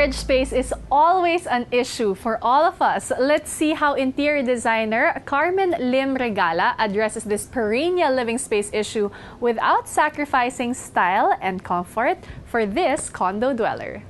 Storage space is always an issue for all of us. Let's see how interior designer Carmen Lim Regala addresses this perennial living space issue without sacrificing style and comfort for this condo dweller.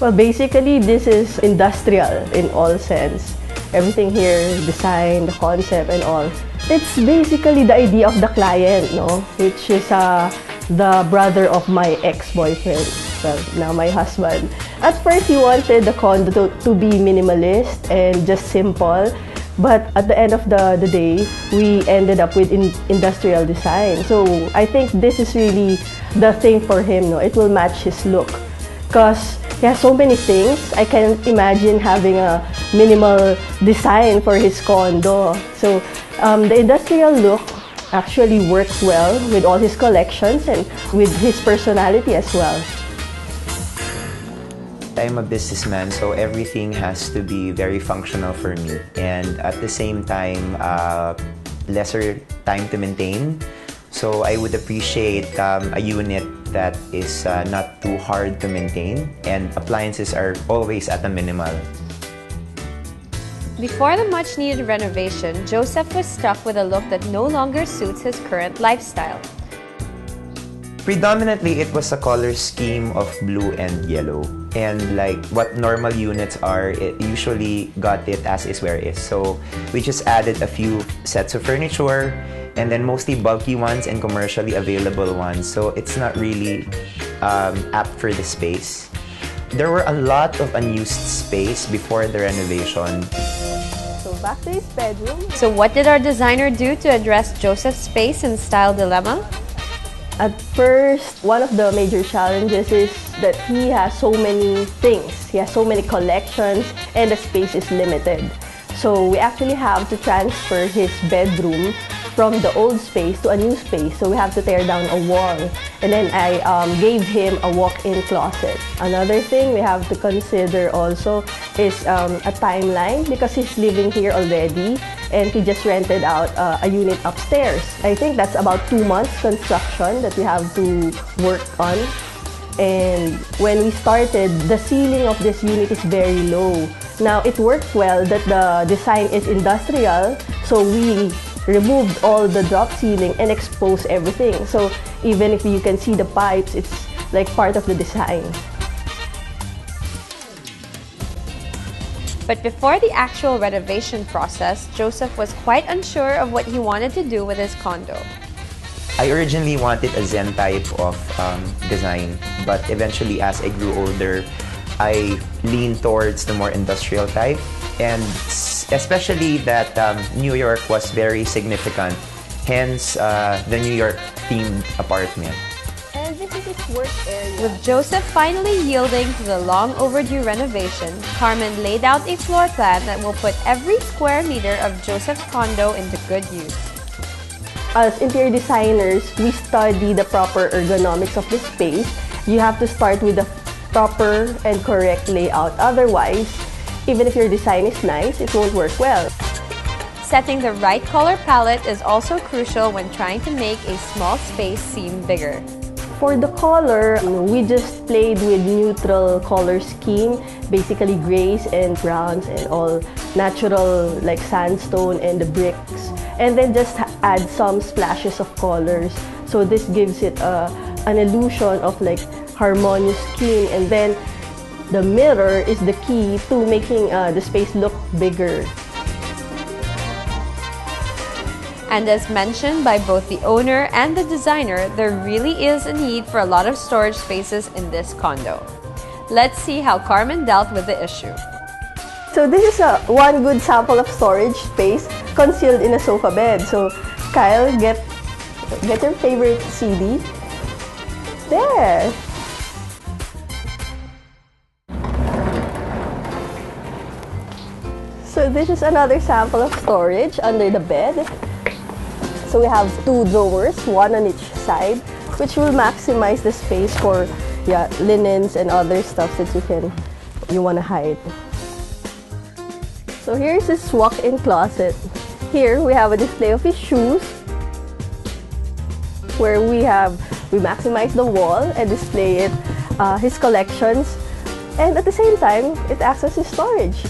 Well, basically, this is industrial in all sense. Everything here, design, the concept and all. It's basically the idea of the client, no? Which is the brother of my ex-boyfriend, well, now my husband. At first, he wanted the condo to be minimalist and just simple. But at the end of the day, we ended up with industrial design. So I think this is really the thing for him, no? It will match his look. Because he has so many things. I can't imagine having a minimal design for his condo. So the industrial look actually works well with all his collections and with his personality as well. I'm a businessman, so everything has to be very functional for me. And at the same time, lesser time to maintain. So I would appreciate a unit that is not too hard to maintain, and appliances are always at a minimal. Before the much-needed renovation, Joseph was stuck with a look that no longer suits his current lifestyle. Predominantly, it was a color scheme of blue and yellow. And like what normal units are, it usually got it as is where is. So we just added a few sets of furniture, and then mostly bulky ones and commercially available ones. So it's not really apt for the space. There were a lot of unused space before the renovation. So back to his bedroom. So what did our designer do to address Joseph's space and style dilemma? At first, one of the major challenges is that he has so many things. He has so many collections and the space is limited. So we actually have to transfer his bedroom from the old space to a new space. So we have to tear down a wall. And then I gave him a walk-in closet. Another thing we have to consider also is a timeline, because he's living here already and he just rented out a unit upstairs. I think that's about 2 months construction that we have to work on. And when we started, the ceiling of this unit is very low. Now, it works well that the design is industrial, so we removed all the drop ceiling and exposed everything. So even if you can see the pipes, it's like part of the design. But before the actual renovation process, Joseph was quite unsure of what he wanted to do with his condo. I originally wanted a Zen type of design, but eventually as I grew older, I leaned towards the more industrial type, and especially that New York was very significant, hence the New York themed apartment. And this is his work area. With Joseph finally yielding to the long overdue renovation, Carmen laid out a floor plan that will put every square meter of Joseph's condo into good use. As interior designers, we study the proper ergonomics of the space. You have to start with the proper and correct layout. Otherwise, even if your design is nice, it won't work well. Setting the right color palette is also crucial when trying to make a small space seem bigger. For the color, we just played with neutral color scheme, basically grays and browns and all natural like sandstone and the bricks. And then just add some splashes of colors. So this gives it an illusion of like harmonious scheme. And then the mirror is the key to making the space look bigger. And as mentioned by both the owner and the designer, there really is a need for a lot of storage spaces in this condo. Let's see how Carmen dealt with the issue. So this is one good sample of storage space concealed in a sofa bed. So Kyle, get your favorite CD. There. So this is another sample of storage under the bed. So we have 2 drawers, one on each side, which will maximize the space for linens and other stuff that you want to hide. So So here's his walk-in closet. Here we have a display of his shoes, where we maximize the wall and display it, his collections, and at the same time, it acts as his storage.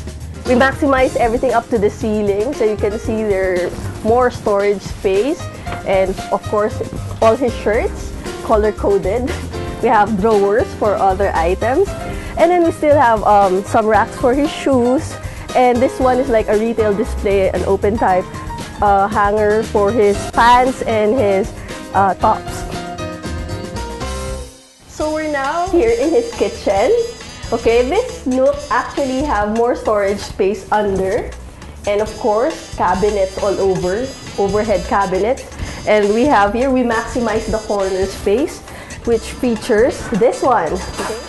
We maximize everything up to the ceiling, so you can see there's more storage space, and of course, all his shirts, color-coded. We have drawers for other items, and then we still have some racks for his shoes, and this one is like a retail display, an open type hanger for his pants and his tops. So we're now here in his kitchen. Okay, this nook actually have more storage space under, and of course cabinets all over, overhead cabinets. And we have here, we maximize the corner space, which features this one. Okay?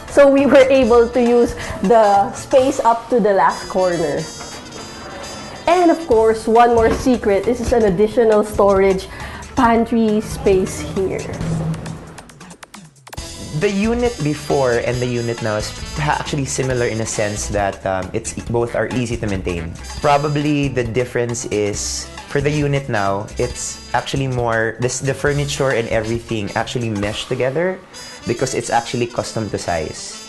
So we were able to use the space up to the last corner. And of course, one more secret, this is an additional storage pantry space here. The unit before and the unit now is actually similar in a sense that both are easy to maintain. Probably the difference is for the unit now, it's actually more, the furniture and everything actually mesh together because it's actually custom to size.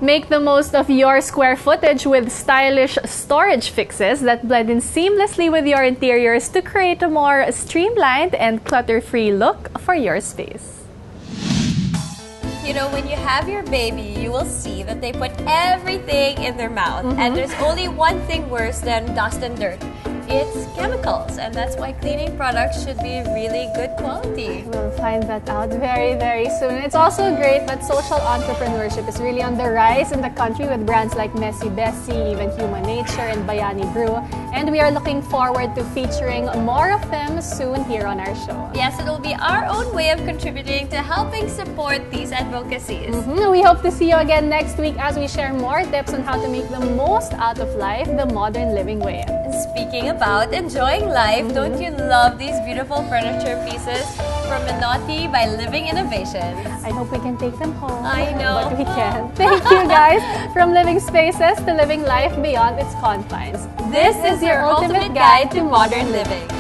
Make the most of your square footage with stylish storage fixes that blend in seamlessly with your interiors to create a more streamlined and clutter-free look for your space. You know, when you have your baby, you will see that they put everything in their mouth. And there's only one thing worse than dust and dirt. It's chemicals, and that's why cleaning products should be really good quality. We'll find that out very, very soon. It's also great that social entrepreneurship is really on the rise in the country with brands like Messy Bessie, even Human Nature, and Bayani Brew. And we are looking forward to featuring more of them soon here on our show. Yes, it'll be our own way of contributing to helping support these advocacies. We hope to see you again next week as we share more tips on how to make the most out of life the modern living way. And speaking about enjoying life, don't you love these beautiful furniture pieces from Minotti by Living Innovations? I hope we can take them home. I know. But we can't. Thank you guys. From living spaces to living life beyond its confines. This is your ultimate guide to modern living.